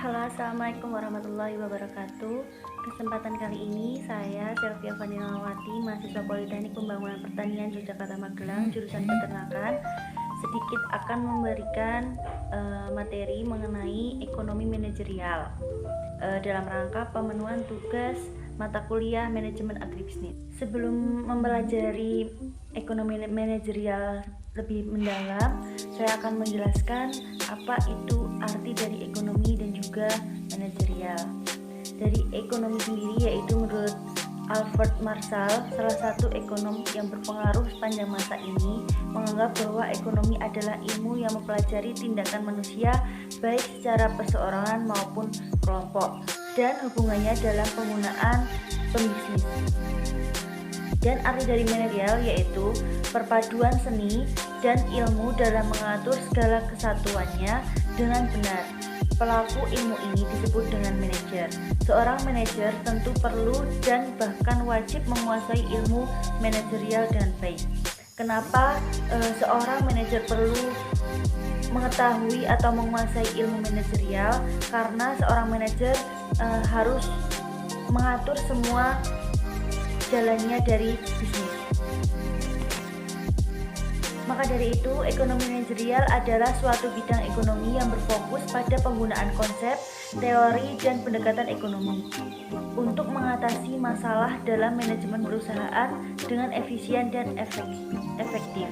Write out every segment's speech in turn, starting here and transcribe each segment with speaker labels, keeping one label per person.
Speaker 1: Halo, assalamualaikum warahmatullahi wabarakatuh. Kesempatan kali ini saya Selvia Vanilawati, mahasiswa Politeknik Pembangunan Pertanian Yogyakarta Magelang, jurusan Peternakan, sedikit akan memberikan materi mengenai ekonomi manajerial dalam rangka pemenuhan tugas mata kuliah manajemen agribisnis. Sebelum mempelajari ekonomi manajerial lebih mendalam, saya akan menjelaskan apa itu arti dari ekonomi dan juga manajerial. Dari ekonomi sendiri, yaitu menurut Albert Marshall, salah satu ekonom yang berpengaruh sepanjang masa ini, menganggap bahwa ekonomi adalah ilmu yang mempelajari tindakan manusia baik secara perseorangan maupun kelompok dan hubungannya dalam penggunaan pembisnis. Dan arti dari manajerial yaitu perpaduan seni dan ilmu dalam mengatur segala kesatuannya dengan benar. Pelaku ilmu ini disebut dengan manajer. Seorang manajer tentu perlu dan bahkan wajib menguasai ilmu manajerial dengan baik. Kenapa seorang manajer perlu mengetahui atau menguasai ilmu manajerial? Karena seorang manajer harus mengatur semua jalannya dari bisnis. Maka dari itu, ekonomi manajerial adalah suatu bidang ekonomi yang berfokus pada penggunaan konsep, teori, dan pendekatan ekonomi untuk mengatasi masalah dalam manajemen perusahaan dengan efisien dan efektif.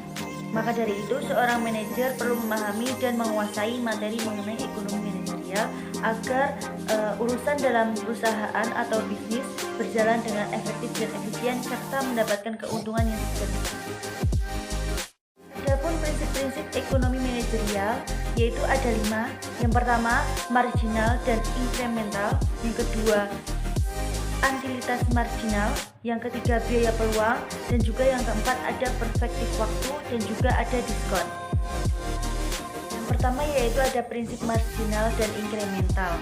Speaker 1: Maka dari itu, seorang manajer perlu memahami dan menguasai materi mengenai ekonomi manajerial agar urusan dalam perusahaan atau bisnis berjalan dengan efektif dan efisien serta mendapatkan keuntungan yang signifikan. Adapun prinsip-prinsip ekonomi manajerial yaitu ada 5. Yang pertama, marginal dan incremental. Yang kedua, antilitas marginal. Yang ketiga, biaya peluang. Dan juga yang keempat, ada perspektif waktu dan juga ada diskon. Yang pertama yaitu ada prinsip marginal dan incremental.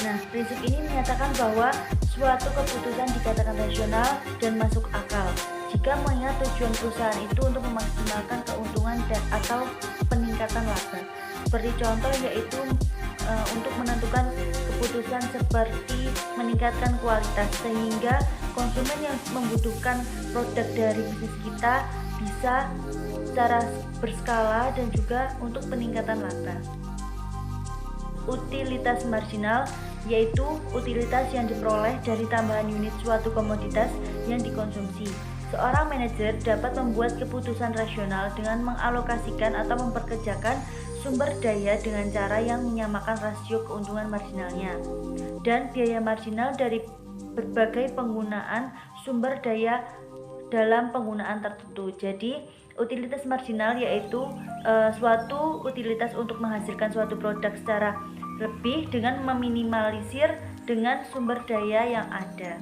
Speaker 1: Nah, prinsip ini menyatakan bahwa suatu keputusan dikatakan rasional dan masuk akal jika mengingat tujuan perusahaan itu untuk memaksimalkan keuntungan dan atau peningkatan laba. Seperti contoh yaitu untuk menentukan keputusan seperti meningkatkan kualitas sehingga konsumen yang membutuhkan produk dari bisnis kita bisa secara berskala dan juga untuk peningkatan laba. Utilitas marginal yaitu utilitas yang diperoleh dari tambahan unit suatu komoditas yang dikonsumsi. Seorang manajer dapat membuat keputusan rasional dengan mengalokasikan atau memperkerjakan sumber daya dengan cara yang menyamakan rasio keuntungan marginalnya dan biaya marginal dari berbagai penggunaan sumber daya dalam penggunaan tertentu. Jadi, utilitas marginal yaitu suatu utilitas untuk menghasilkan suatu produk secara lebih dengan meminimalisir dengan sumber daya yang ada.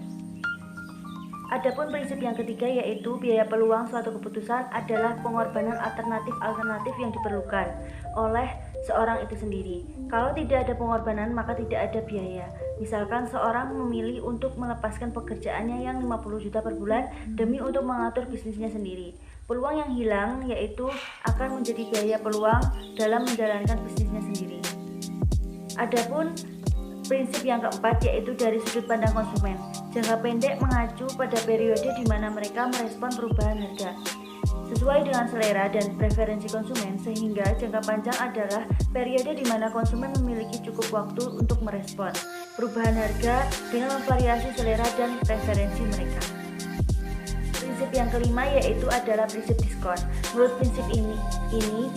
Speaker 1: Adapun prinsip yang ketiga yaitu biaya peluang suatu keputusan adalah pengorbanan alternatif yang diperlukan oleh seorang itu sendiri. Kalau tidak ada pengorbanan maka tidak ada biaya. Misalkan seorang memilih untuk melepaskan pekerjaannya yang 50 juta per bulan demi untuk mengatur bisnisnya sendiri. Peluang yang hilang yaitu akan menjadi biaya peluang dalam menjalankan bisnisnya sendiri. Adapun prinsip yang keempat yaitu dari sudut pandang konsumen. Jangka pendek mengacu pada periode di mana mereka merespon perubahan harga sesuai dengan selera dan preferensi konsumen, sehingga jangka panjang adalah periode di mana konsumen memiliki cukup waktu untuk merespon perubahan harga dengan memvariasi selera dan preferensi mereka. Prinsip yang kelima yaitu adalah prinsip diskon. Menurut prinsip ini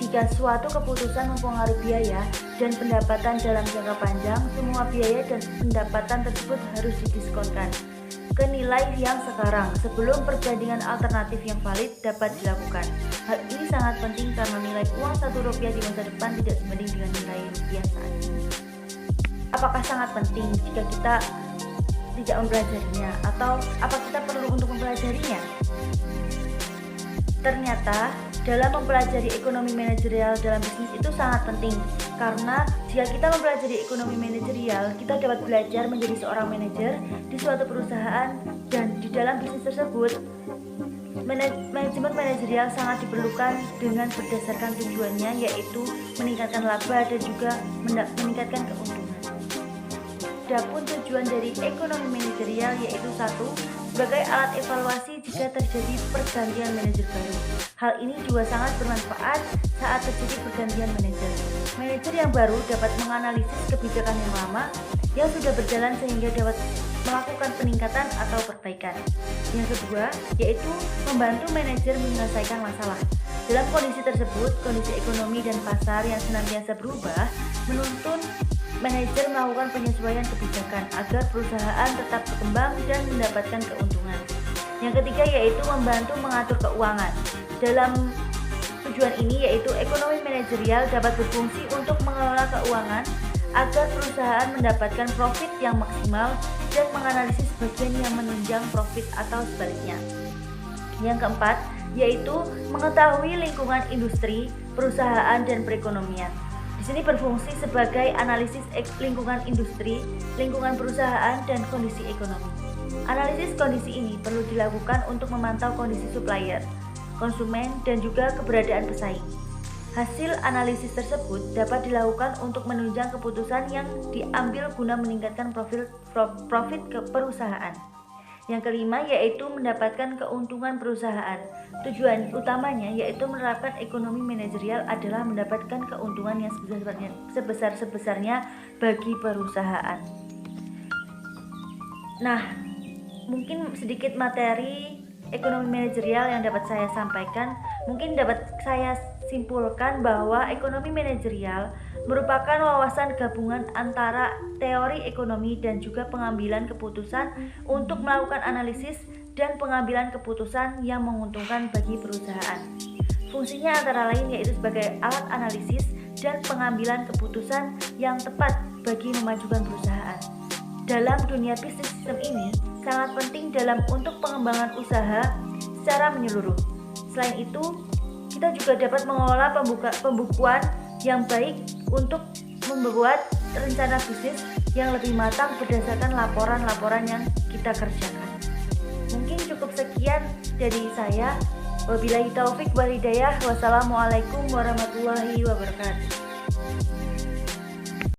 Speaker 1: jika suatu keputusan mempengaruhi biaya dan pendapatan dalam jangka panjang, semua biaya dan pendapatan tersebut harus didiskonkan ke nilai yang sekarang sebelum perbandingan alternatif yang valid dapat dilakukan. Hal ini sangat penting karena nilai uang Rp1 di masa depan tidak sebanding dengan nilai rupiah saat ini. Apakah sangat penting jika kita tidak mempelajarinya atau apa kita perlu untuk mempelajarinya? Ternyata dalam mempelajari ekonomi manajerial dalam bisnis itu sangat penting karena jika kita mempelajari ekonomi manajerial, kita dapat belajar menjadi seorang manajer di suatu perusahaan dan di dalam bisnis tersebut manajemen manajerial sangat diperlukan dengan berdasarkan tujuannya yaitu meningkatkan laba dan juga meningkatkan keuntungan. Adapun tujuan dari ekonomi manajerial yaitu satu, sebagai alat evaluasi jika terjadi pergantian manajer baru. Hal ini juga sangat bermanfaat saat terjadi pergantian manajer. Manajer yang baru dapat menganalisis kebijakan yang lama yang sudah berjalan sehingga dapat melakukan peningkatan atau perbaikan. Yang kedua, yaitu membantu manajer menyelesaikan masalah. Dalam kondisi tersebut, kondisi ekonomi dan pasar yang senantiasa berubah menuntun manajer melakukan penyesuaian kebijakan agar perusahaan tetap berkembang dan mendapatkan keuntungan. Yang ketiga yaitu membantu mengatur keuangan. Dalam tujuan ini yaitu ekonomi manajerial dapat berfungsi untuk mengelola keuangan agar perusahaan mendapatkan profit yang maksimal dan menganalisis bagian yang menunjang profit atau sebaliknya. Yang keempat yaitu mengetahui lingkungan industri, perusahaan, dan perekonomian. Di sini berfungsi sebagai analisis lingkungan industri, lingkungan perusahaan, dan kondisi ekonomi. Analisis kondisi ini perlu dilakukan untuk memantau kondisi supplier, konsumen, dan juga keberadaan pesaing. Hasil analisis tersebut dapat dilakukan untuk menunjang keputusan yang diambil guna meningkatkan profit ke perusahaan. Yang kelima yaitu mendapatkan keuntungan perusahaan. Tujuan utamanya yaitu menerapkan ekonomi manajerial adalah mendapatkan keuntungan yang sebesar-besarnya bagi perusahaan. Nah, mungkin sedikit materi ekonomi manajerial yang dapat saya sampaikan. Mungkin dapat saya simpulkan bahwa ekonomi manajerial merupakan wawasan gabungan antara teori ekonomi dan juga pengambilan keputusan untuk melakukan analisis dan pengambilan keputusan yang menguntungkan bagi perusahaan. Fungsinya antara lain yaitu sebagai alat analisis dan pengambilan keputusan yang tepat bagi memajukan perusahaan. Dalam dunia bisnis sistem ini sangat penting untuk pengembangan usaha secara menyeluruh. Selain itu, kita juga dapat mengelola pembukuan yang baik untuk membuat rencana bisnis yang lebih matang berdasarkan laporan-laporan yang kita kerjakan. Mungkin cukup sekian dari saya. Wabillahi taufik wal hidayah. Wassalamualaikum warahmatullahi wabarakatuh.